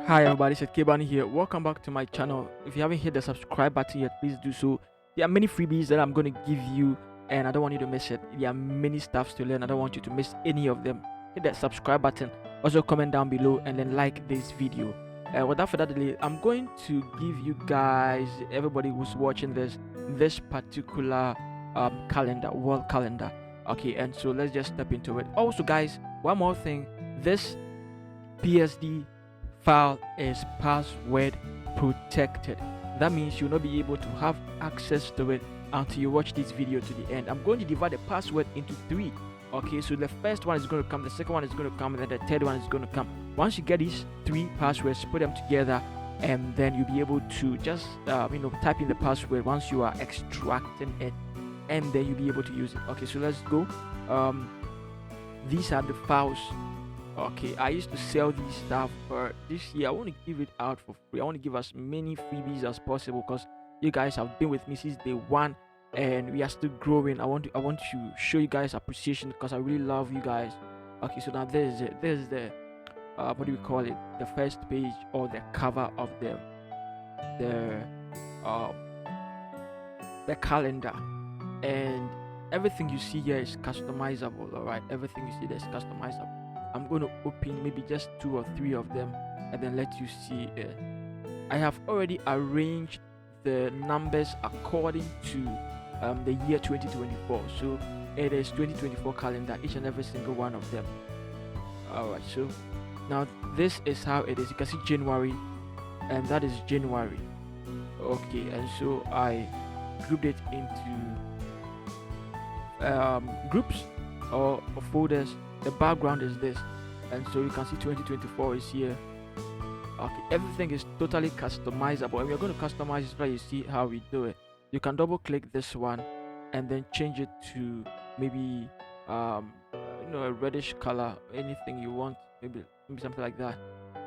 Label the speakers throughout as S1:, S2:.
S1: Hi everybody, Seth K Bani here. Welcome back to my channel. If you haven't hit the subscribe button yet, please do so. There are many freebies that I'm going to give you, and I don't want you to miss it. There are many stuffs to learn. I don't want you to miss any of them. Hit that subscribe button. Also comment down below and then like this video. Without further delay, I'm going to give you guys, everybody who's watching this particular calendar, world calendar. Okay, and so let's just step into it. Also, guys, one more thing. This PSD file is password protected. That means you'll not be able to have access to it until you watch this video to the end. I'm going to divide the password into three. Okay, so the first one is going to come, the second one is going to come, and then the third one is going to come. Once you get these three passwords, put them together, and then you'll be able to just type in the password once you are extracting it, and then you'll be able to use it. Okay, so let's go. These are the files. Okay, I used to sell these stuff, but this year I want to give it out for free. I want to give as many freebies as possible because you guys have been with me since day one, and we are still growing. I want to show you guys appreciation because I really love you guys. Okay, so now there's it. There's the what do we call it? The first page or the cover of the uh, the calendar, and everything you see here is customizable. All right, everything you see there is customizable. I'm going to open maybe just 2 or 3 of them and then let you see it. I have already arranged the numbers according to the year 2024. So it is 2024 calendar, each and every single one of them. Alright, so now this is how it is. You can see January, and that is January. Okay, and so I grouped it into groups or folders. The background is this, and so you can see 2024 is here. Okay, everything is totally customizable, and we're going to customize it so you see how we do it. You can double click this one and then change it to maybe a reddish color, anything you want, maybe something like that.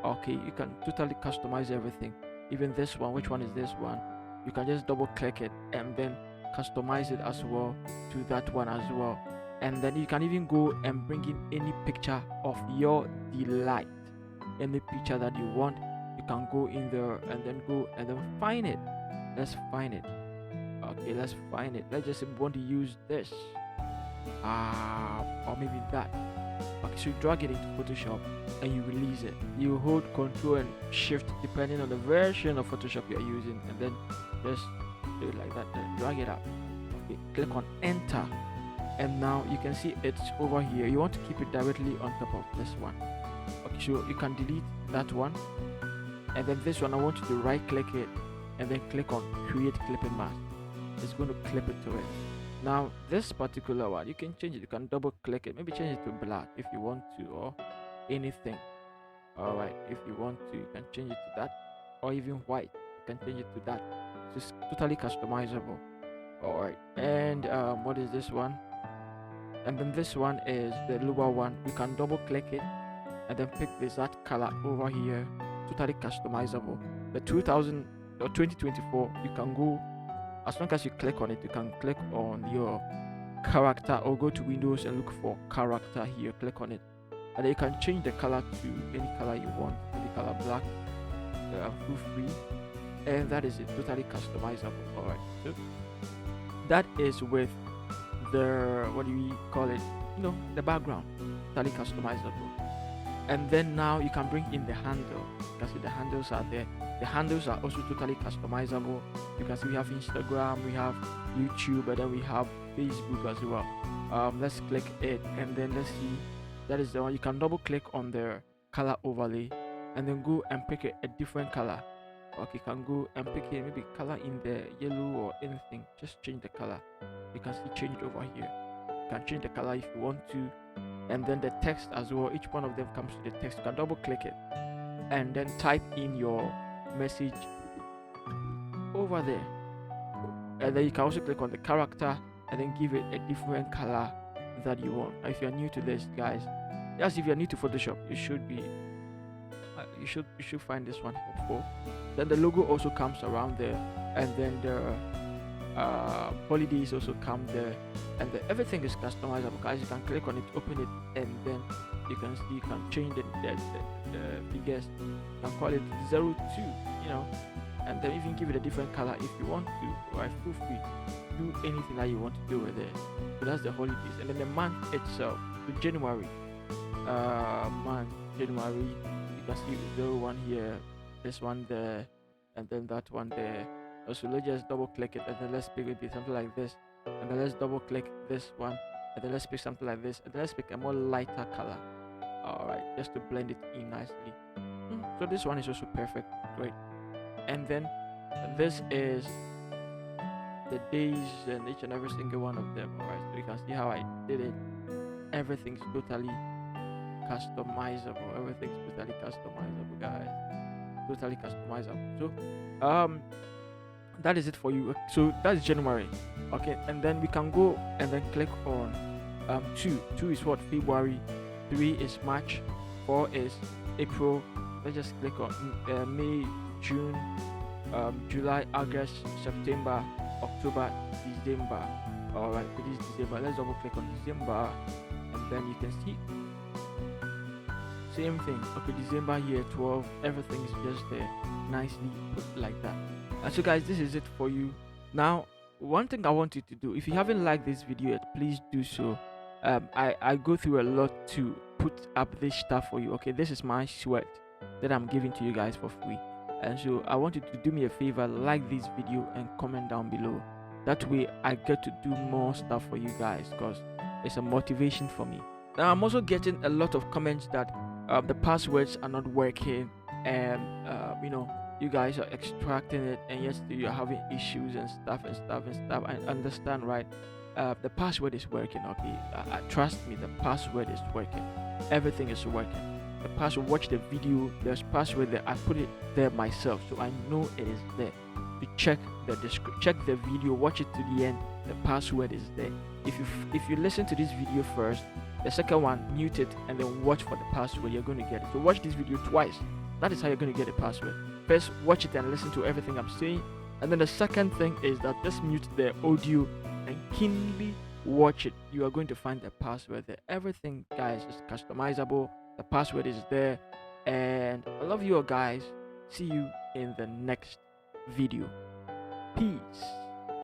S1: Okay, you can totally customize everything. Even this one, which one is this one? You can just double click it and then customize it as well to that one as well. And then you can even go and bring in any picture of your delight, any picture that you want. You can go in there and then go and then find it. Let's find it. Okay, let's find it. Let's just say we want to use this or maybe that. Okay, so you drag it into Photoshop and you release it. You hold Control and Shift depending on the version of Photoshop you're using, and then just do it like that. Then drag it up. Okay, click on Enter. And now you can see it's over here. You want to keep it directly on top of this one. Okay, so you can delete that one, and then this one I want you to right click it and then click on create clipping mask. It's going to clip it to it. Now this particular one you can change it. You can double click it, maybe change it to black if you want to, or anything. All right, if you want to, you can change it to that, or even white, you can change it to that. So it's totally customizable. All right, and what is this one? And then this one is the lower one. You can double click it and then pick this that color over here. Totally customizable. The 2000 or 2024, you can go, as long as you click on it, you can click on your character or go to Windows and look for character here. Click on it, and then you can change the color to any color you want. Any color black, feel free, and that is it. Totally customizable. All right, so that is with the, what do we call it, the background, totally customizable. And then now you can bring in the handle. You can see the handles are there. The handles are also totally customizable. You can see we have Instagram, we have YouTube, and then we have Facebook as well. Let's click it and then let's see. That is the one. You can double click on the color overlay and then go and pick a different color. Okay, you can go and pick it, maybe color in the yellow or anything. Just change the color. You can see change over here. You can change the color if you want to, and then the text as well. Each one of them comes to the text. You can double click it and then type in your message over there, and then you can also click on the character and then give it a different color that you want. Now, if you're new to this, guys, yes, if you're new to Photoshop, you should be you should find this one helpful. Then the logo also comes around there, and then the holidays also come there, and everything is customizable, guys. You can click on it, open it, and then you can see, you can change the figures. You can call it 02, you know, and then even give it a different color if you want to. Right, feel free, do anything that you want to do with it. So that's the holidays, and then the month itself. So January, month January. You can see 01 here, this one there, and then that one there. So let's just double click it, and then let's pick maybe something like this, and then let's double click this one, and then let's pick something like this, and then let's pick a more lighter color. All right, just to blend it in nicely. So this one is also perfect, great. And then this is the days and each and every single one of them. All right, so you can see how I did it. Everything's totally customizable. Everything's totally customizable, guys. Totally customizable. So that is it for you. So that's January. Okay, and then we can go and then click on 2 is what? February. 3 is March. 4 is April. Let's just click on May, June, July, August, September, October, December. All right, it is December. Let's double click on December, and then you can see same thing. Okay, December here 12. Everything is just there, nicely put like that. And so, guys, this is it for you. Now, one thing I want you to do, if you haven't liked this video yet, please do so. I go through a lot to put up this stuff for you. Okay, this is my sweat that I'm giving to you guys for free, and so I want you to do me a favor, like this video and comment down below. That way I get to do more stuff for you guys, because it's a motivation for me. Now I'm also getting a lot of comments that the passwords are not working, and you guys are extracting it, and yes, you're having issues and stuff. I understand, right? The password is working. Okay, trust me, the password is working. Everything is working. The password, watch the video, there's password there. I put it there myself, so I know it is there. You check the check the video, watch it to the end. The password is there. If you listen to this video first, the second one mute it, and then watch for the password, you're going to get it. So watch this video twice. That is how you're going to get the password. First, watch it and listen to everything I'm saying, and then the second thing is that just mute the audio and keenly watch it. You are going to find the password there. Everything, guys, is customizable. The password is there, and I love you all, guys. See you in the next video. Peace.